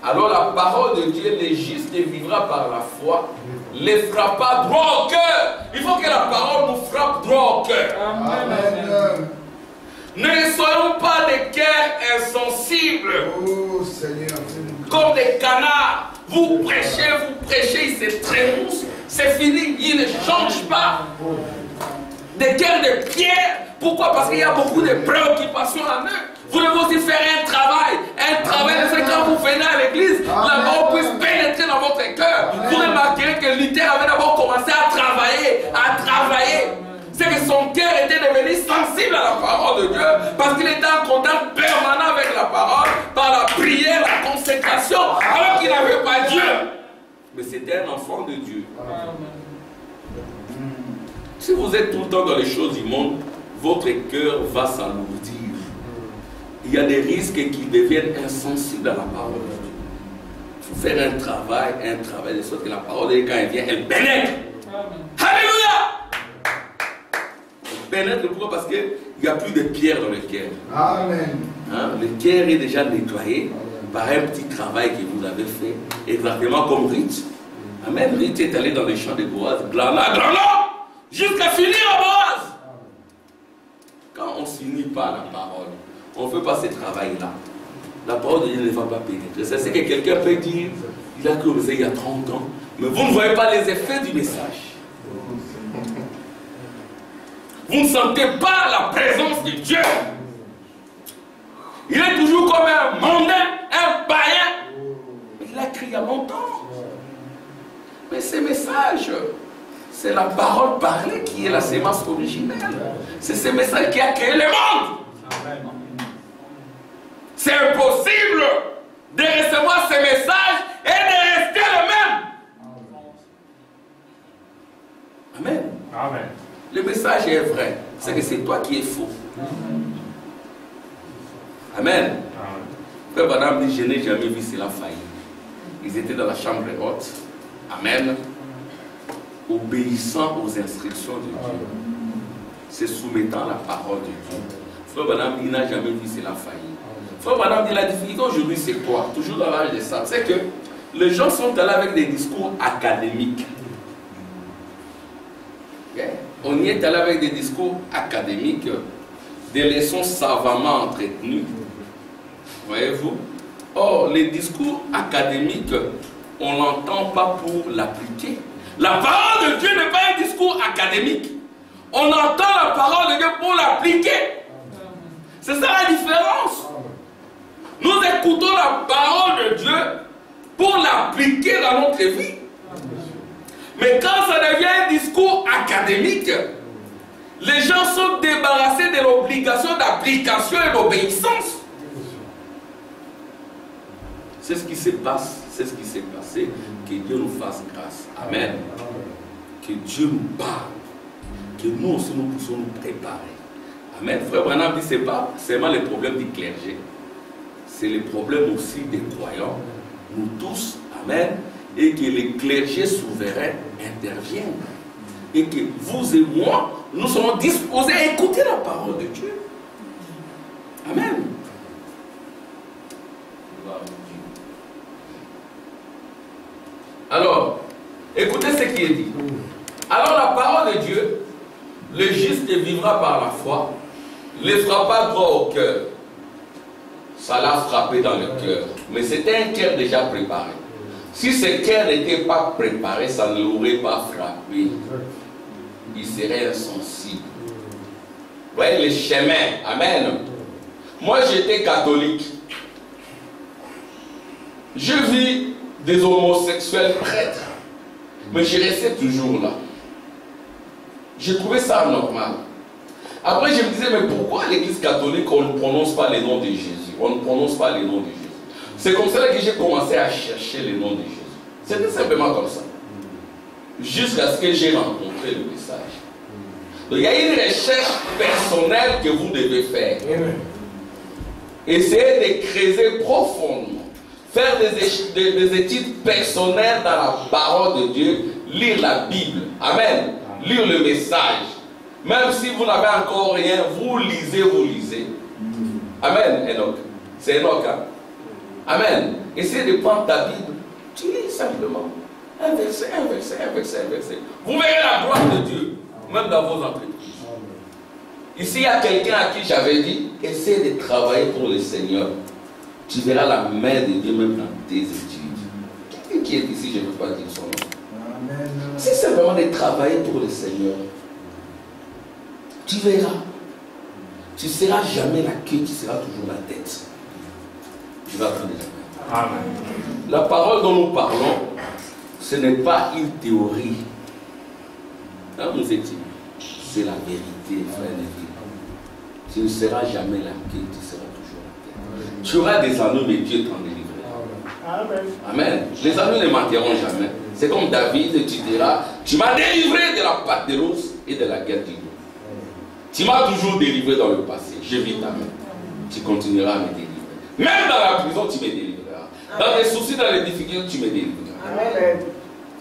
[SPEAKER 1] Alors la parole de Dieu, le juste vivra par la foi, les frappa droit au cœur. Il faut que la parole nous frappe droit au cœur.
[SPEAKER 2] Amen.
[SPEAKER 1] Ne soyons pas des cœurs insensibles,
[SPEAKER 2] Oh Seigneur,
[SPEAKER 1] comme des canards. Vous prêchez, c'est très mousse, c'est fini, il ne change pas. Des cœurs de pierre. Pourquoi? Parce qu'il y a beaucoup de préoccupations en eux. Vous devez aussi faire un travail de fait quand vous venez à l'église, la parole puisse pénétrer dans votre cœur. Vous remarquerez que Luther avait d'abord commencé à travailler. C'est que son cœur était devenu sensible à la parole de Dieu, parce qu'il était en contact permanent avec la parole, par la prière, la consécration, alors qu'il n'avait pas Dieu. Mais c'était un enfant de Dieu. Si vous êtes tout le temps dans les choses du monde, votre cœur va s'alourdir. Il y a des risques qui deviennent insensibles à la parole de Dieu. Il faut faire un travail de sorte que la parole de Dieu, quand elle vient, elle pénètre. Alléluia! Elle pénètre, pourquoi? Parce qu'il n'y a plus de pierre dans le cœur.
[SPEAKER 2] Amen.
[SPEAKER 1] Hein? Le cœur est déjà nettoyé par un petit travail que vous avez fait, exactement comme Ruth. Amen. Ruth est allée dans les champs de Boaz, glanant, jusqu'à finir à Boaz. Quand on ne s'unit pas à la parole, on ne fait pas ce travail-là. La parole de Dieu ne va pas pénétrer. C'est que quelqu'un peut dire, il a cru il y a 30 ans, mais vous ne voyez pas les effets du message. Vous ne sentez pas la présence de Dieu. Il est toujours comme un mondain, un païen. Mais il a crié il y a longtemps. Mais ces messages, c'est la parole parlée qui est la sémence originelle. C'est ce message qui a créé le monde. C'est impossible de recevoir ce message et de rester le même. Amen.
[SPEAKER 3] Amen.
[SPEAKER 1] Le message est vrai. C'est que c'est toi qui es faux. Amen. Frère Branham dit, je n'ai jamais vu cela faillir. Ils étaient dans la chambre haute. Amen. Obéissant aux instructions de Dieu. Se soumettant à la parole de Dieu. Frère Branham dit, il n'a jamais vu cela faillir. Frère Branham dit, la difficulté aujourd'hui c'est quoi? Toujours dans l'âge de ça. C'est que les gens sont allés avec des discours académiques. Okay? On y est allé avec des discours académiques, des leçons savamment entretenues. Voyez-vous? Or, les discours académiques, on ne l'entend pas pour l'appliquer. La parole de Dieu n'est pas un discours académique. On entend la parole de Dieu pour l'appliquer. C'est ça la différence. Nous écoutons la parole de Dieu pour l'appliquer dans notre vie. Mais quand ça devient un discours académique, les gens sont débarrassés de l'obligation d'application et d'obéissance. C'est ce qui se passe, c'est ce qui s'est passé. Que Dieu nous fasse grâce. Amen. Que Dieu nous parle. Que nous aussi nous puissions nous préparer. Amen. Frère Branham dit, ce n'est pas seulement le problème du clergé. C'est le problème aussi des croyants. Nous tous. Amen. Et que les clergés souverains interviennent. Et que vous et moi, nous sommes disposés à écouter la parole de Dieu. Amen. Alors, écoutez ce qui est dit. Alors la parole de Dieu, le juste vivra par la foi, ne fera pas droit au cœur. Ça l'a frappé dans le cœur. Mais c'était un cœur déjà préparé. Si ce cœur n'était pas préparé, ça ne l'aurait pas frappé. Il serait insensible. voyez les chemins. Amen. Moi, j'étais catholique. Je vis des homosexuels prêtres. Mais je restais toujours là. J'ai trouvé ça normal. Après, je me disais, mais pourquoi l'église catholique, on ne prononce pas les noms de Jésus? On ne prononce pas les noms de Jésus. C'est comme ça que j'ai commencé à chercher les noms de Jésus. C'était simplement comme ça. Jusqu'à ce que j'ai rencontré le message. Donc, il y a une recherche personnelle que vous devez faire. Essayez de creuser profondément. Faire des études personnelles dans la parole de Dieu. Lire la Bible. Amen. Lire le message. Même si vous n'avez encore rien, vous lisez, vous lisez. Amen, Enoch. C'est Enoch, hein? Amen. Essayez de prendre ta Bible. Tu lis simplement. Un verset, un verset, un verset, un verset. Vous verrez la gloire de Dieu, même dans vos entreprises. Ici, il y a quelqu'un à qui j'avais dit, essaie de travailler pour le Seigneur. Tu verras la main de Dieu même dans tes études. Quelqu'un qui est ici, je ne peux pas dire son nom. C'est simplement de travailler pour le Seigneur. Tu verras. Tu ne seras jamais la queue, tu seras toujours la tête. Tu vas apprendre la main. Amen. La parole dont nous parlons, ce n'est pas une théorie. Là, nous étions. C'est la vérité, frère et filles. Tu ne seras jamais la queue, tu seras toujours la tête. Tu auras des anneaux, mais Dieu t'en délivrera. Amen. Amen. Les anneaux ne mentiront jamais. C'est comme David, tu diras, tu m'as délivré de la patte de l'ours et de la guerre du loup. Tu m'as toujours délivré dans le passé. Je vis ta main. Tu continueras à me délivrer. Même dans la prison, tu me délivreras. Dans les soucis, dans les difficultés, tu me délivreras. Amen.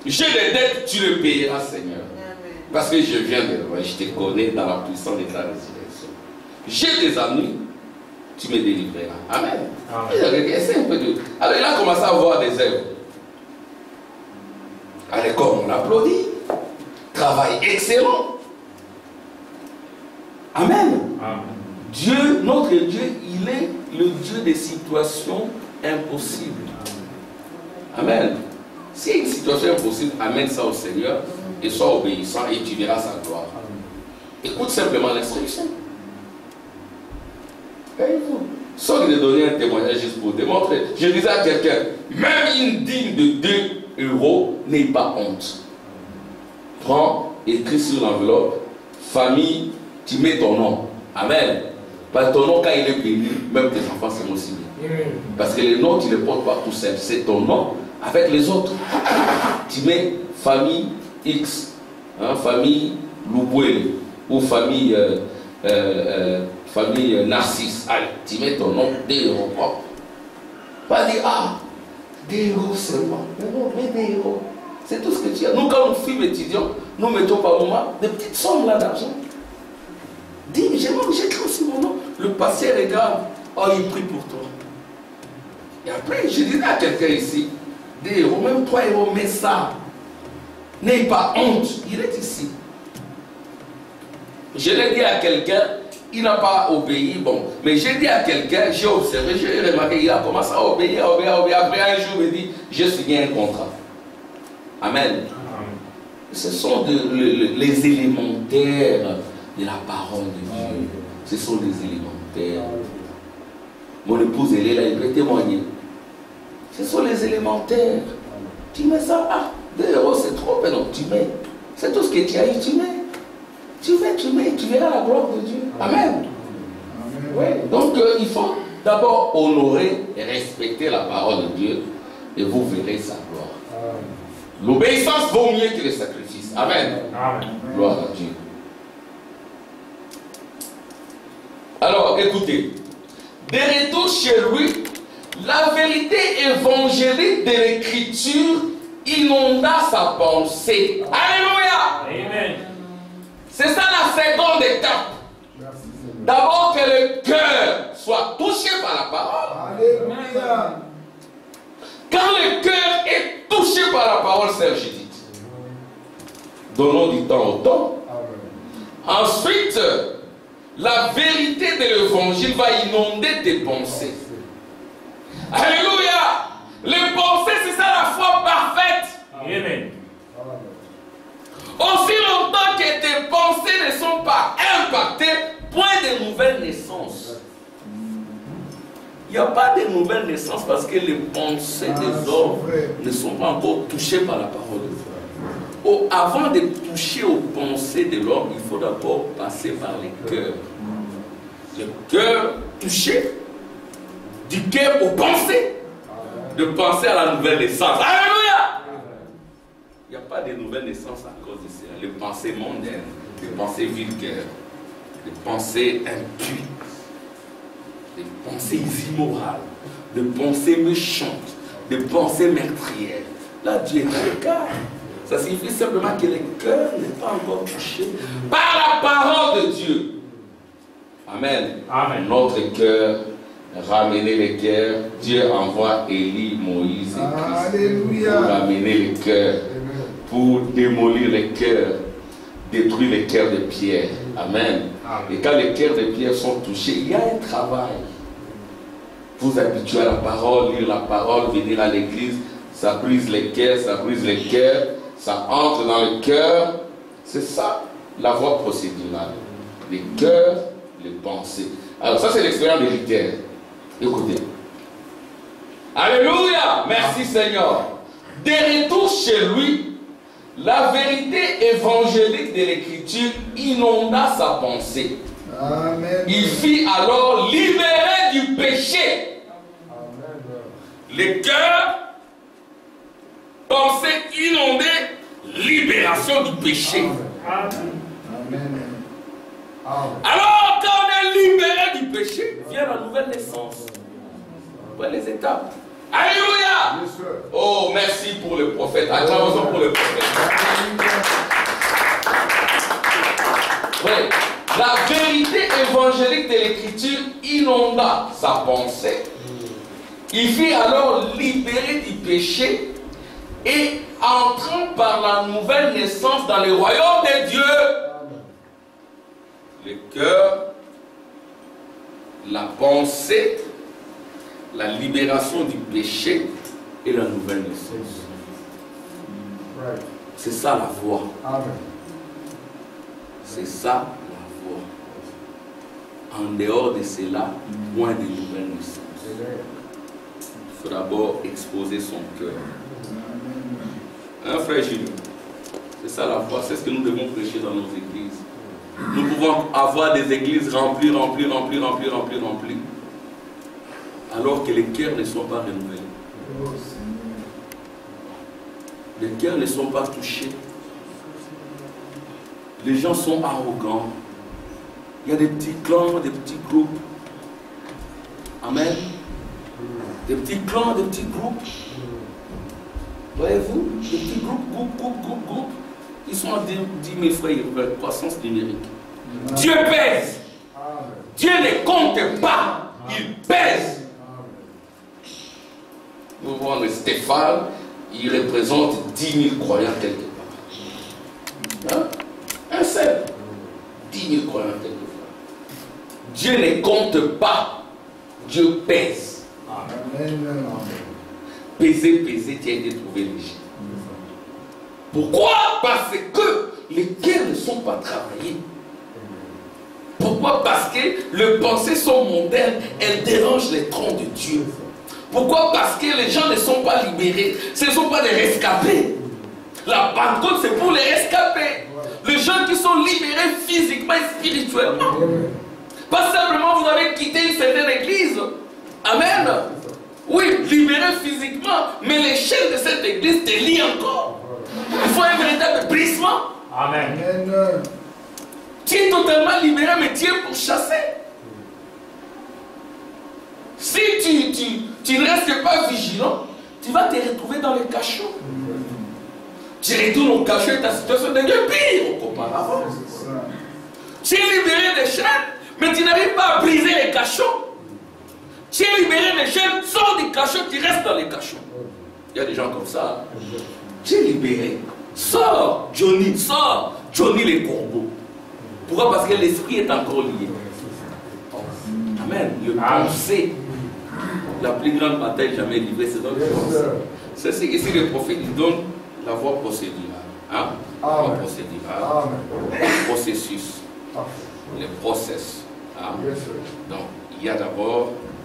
[SPEAKER 1] J'ai des dettes, tu le payeras, Seigneur. Amen. Parce que je viens de loin, je te connais dans la puissance de ta résurrection. J'ai des amis, tu me délivreras. Amen. Essaye un peu de... Alors il a commencé à voir des œuvres. À l'école, on l'applaudit. Travail excellent. Amen. Amen. Dieu, notre Dieu, il est le Dieu des situations impossibles. Amen. Si une situation impossible, amène ça au Seigneur et sois obéissant et tu verras sa gloire. Écoute simplement l'instruction. Sans de donner un témoignage juste pour démontrer. Je disais à quelqu'un, même une dîme de 2 euros n'est pas honte. Prends, écris sur l'enveloppe, famille, tu mets ton nom. Amen. Parce que ton nom, quand il est béni, même tes enfants seront aussi bénis. Parce que les noms, tu ne les portes pas tout seul. C'est ton nom avec les autres. Tu mets famille X, hein, famille Louboué, ou famille, famille Narcisse. Allez, tu mets ton nom, 2 euros propre. Pas dire, ah, 2 euros seulement. Non, mais 2 euros. C'est tout ce que tu as. Nous, quand nous fûmes étudiants, nous mettons par moment des petites sommes là d'argent. Dis, j'écris aussi mon nom. Le passé regarde. Oh, il prie pour toi. Et après, je disais à quelqu'un ici, 2 euros, même 3 euros, mais ça, n'aie pas honte. Il est ici. Je l'ai dit à quelqu'un, il n'a pas obéi, bon. Mais j'ai dit à quelqu'un, j'ai observé, j'ai remarqué, il a commencé à obéir, à obéir. Après un jour, il me dit, j'ai signé un contrat. Amen. Ce sont les élémentaires de la parole de Dieu. Ce sont les élémentaires. Mon épouse, elle est là, elle peut témoigner. Ce sont les élémentaires. Tu mets ça, ah, 2 euros c'est trop, mais non, tu mets. C'est tout ce que tu as eu, tu mets. Tu mets, tu verras la gloire de Dieu. Amen. Oui. Donc il faut d'abord honorer et respecter la parole de Dieu et vous verrez sa gloire. L'obéissance vaut mieux que les sacrifices. Amen. Amen. Gloire à Dieu. Alors, écoutez. De retour chez lui, la vérité évangélique de l'écriture inonda sa pensée. Alléluia. Amen. C'est ça la seconde étape. D'abord que le cœur soit touché par la parole. Alléluia. Quand le cœur est touché par la parole, Sœur Judith, donnons du temps au temps. Ensuite, la vérité de l'évangile va inonder tes pensées. Alléluia. Les pensées, c'est ça la foi parfaite. Amen. Aussi longtemps que tes pensées ne sont pas impactées, point n'y a pas de nouvelle naissance parce que les pensées des hommes ne sont pas encore touchées par la parole de Dieu. Oh, avant de toucher aux pensées de l'homme, il faut d'abord passer par les cœurs. Le cœur touché, du cœur aux pensées, de penser à la nouvelle naissance. Alléluia! Il n'y a pas de nouvelle naissance à cause de ça. Les pensées mondaines, les pensées vulgaires, les pensées impues, des pensées immorales, des pensées méchantes, des pensées meurtrières. Là, Dieu est très calme. Ça signifie simplement que le cœur n'est pas encore touché par la parole de Dieu. Amen.
[SPEAKER 3] Amen.
[SPEAKER 1] Notre cœur, ramener le cœur. Dieu envoie Élie, Moïse et Christ pour ramener le cœur, pour démolir les cœurs, détruire les cœurs de pierre. Amen. Et quand les cœurs de pierre sont touchés, il y a un travail. Vous habituez à la parole, lire la parole, venir à l'église, ça brise les cœurs, ça brise les cœurs, ça entre dans le cœur. C'est ça la voie procédurale. Les cœurs, les pensées. Alors ça c'est l'expérience de Luther. Écoutez. Alléluia! Merci Seigneur. De retour chez lui, la vérité évangélique de l'écriture inonda sa pensée.
[SPEAKER 2] Amen.
[SPEAKER 1] Il fut alors libéré du péché.
[SPEAKER 2] Amen.
[SPEAKER 1] Le cœur, pensée inondée, libération du péché.
[SPEAKER 2] Amen. Amen.
[SPEAKER 1] Alors, quand on est libéré du péché, vient la nouvelle naissance. Voilà les étapes. Alléluia!
[SPEAKER 2] Yes, sir.
[SPEAKER 1] Oh, merci pour le prophète. Acclamation pour le prophète. Oui. La vérité évangélique de l'écriture inonda sa pensée. Il fut alors libéré du péché et entrant par la nouvelle naissance dans le royaume de Dieu. Le cœur, la pensée, la libération du péché et la nouvelle naissance. C'est ça la voie. C'est ça la voie. En dehors de cela, moins de nouvelles naissances. Il faut d'abord exposer son cœur. Hein, frère Gilles? C'est ça la foi, c'est ce que nous devons prêcher dans nos églises. Nous pouvons avoir des églises remplies, alors que les cœurs ne sont pas renouvelés. Les cœurs ne sont pas touchés. Les gens sont arrogants. Il y a des petits clans, des petits groupes. Amen. Des petits clans, des petits groupes. Voyez-vous, des petits groupes. Ils sont à 10 000 frères de croissance numérique. Dieu pèse. Dieu ne compte pas. Il pèse. Nous voyons le Stéphane, il représente 10 000 croyants quelque part. Hein? Un seul. 10 000 croyants quelque part. Dieu ne compte pas. Dieu pèse.
[SPEAKER 2] Amen.
[SPEAKER 1] Peser, tu as été trouvé léger. Pourquoi? Parce que les cœurs ne sont pas travaillés. Pourquoi? Parce que les pensées sont mondaines, elles dérangent les trônes de Dieu. Pourquoi? Parce que les gens ne sont pas libérés. Ce ne sont pas des rescapés. La Pentecôte, c'est pour les rescapés. Les gens qui sont libérés physiquement et spirituellement. Pas simplement vous avez quitté une certaine église. Amen. Oui, libéré physiquement, mais les chaînes de cette église te lient encore. Il faut un véritable brisement.
[SPEAKER 3] Amen.
[SPEAKER 2] Amen.
[SPEAKER 1] Tu es totalement libéré, mais tu es pourchassé. Si tu ne restes pas vigilant, tu vas te retrouver dans les cachots. Tu retournes au cachot et ta situation devient pire qu'auparavant. Tu es libéré des chaînes, mais tu n'arrives pas à briser les cachots. Tu es libéré des chaînes, sors du cachot, tu restes dans les cachots. Il y a des gens comme ça. Tu es libéré. Sors, Johnny les corbeaux. Pourquoi? Parce que l'esprit est encore lié. Amen. Le pensée, la plus grande bataille jamais livrée, c'est dans le pensée. C'est ce qu'ici le prophète il donne la voie procédurale. Hein? La voie procédurale. Le processus. Le process. Hein? Donc, il y a d'abord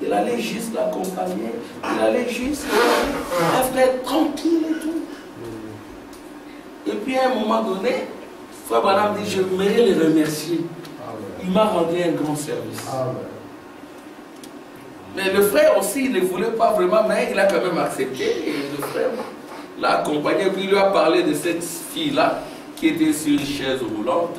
[SPEAKER 4] Il allait juste l'accompagner. Il allait juste être tranquille et tout. Et puis à un moment donné, Frère Branham dit, je voudrais le remercier. Il m'a rendu un grand service. Mais le frère aussi, il ne voulait pas vraiment, mais il a quand même accepté. Et le frère l'a accompagné, puis il lui a parlé de cette fille-là, qui était sur une chaise roulante,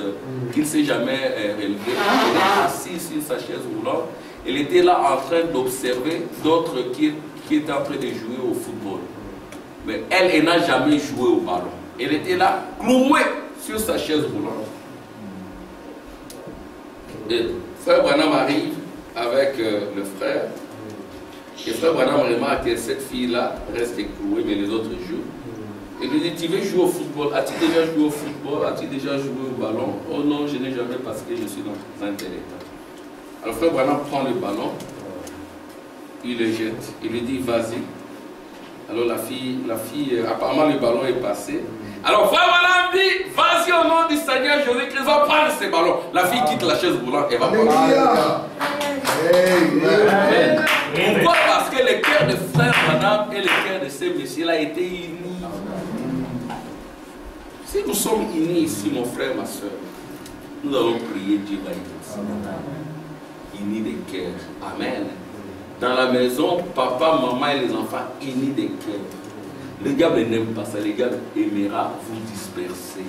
[SPEAKER 4] qui ne s'est jamais relevée. Elle était assise sur sa chaise roulante. Elle était là en train d'observer d'autres qui étaient en train de jouer au football. Mais elle n'a jamais joué au ballon. Elle était là, clouée sur sa chaise roulante. Et Frère Branham arrive avec le frère. Et Frère Branham remarque que cette fille-là reste clouée, mais les autres jouent. Et lui dit, tu veux jouer au football? As-tu déjà joué au football? As-tu déjà joué au ballon? Oh non, je n'ai jamais parce que je suis dans un tel état. Alors Frère Branham prend le ballon, il le jette, il lui dit, vas-y. Alors la fille, apparemment le ballon est passé. Alors Frère Branham dit, vas-y au nom du Seigneur Jésus-Christ, va prendre ce ballon. La fille quitte la chaise roulante et va prendre. Amen. Pourquoi? Parce que le cœur de Frère Branham et le cœur de ces messieurs-là étaient unis. Si nous sommes unis ici, mon frère, ma soeur, nous allons prier, Dieu va y unis des cœurs. Amen. Dans la maison, papa, maman et les enfants, unis des cœurs. Le diable n'aime pas ça. Le diable aimera vous disperser,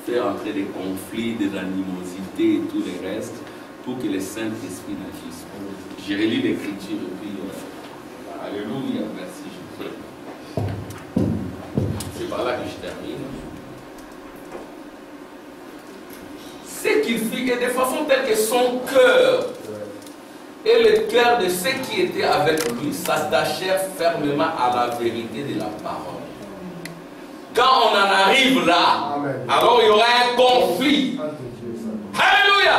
[SPEAKER 4] faire entrer des conflits, des animosités et tout le reste, pour que le Saint-Esprit n'agisse pas. Je relis l'Écriture et puis, alléluia, merci Jésus. C'est par là que je termine. Ce qu'il fit, et de façon telle que son cœur et le cœur de ceux qui étaient avec lui s'attachèrent fermement à la vérité de la parole. Quand on en arrive là, alors il y aura un conflit. Alléluia!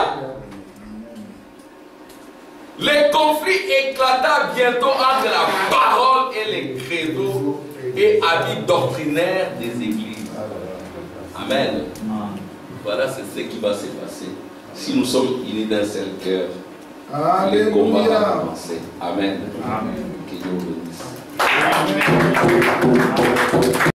[SPEAKER 4] Le conflit éclata bientôt entre la parole et les credos et habits doctrinaires des églises. Amen. Voilà, c'est ce qui va se passer. Si nous sommes unis d'un seul cœur, le combat va commencer. Amen. Amen. Que Dieu vous bénisse.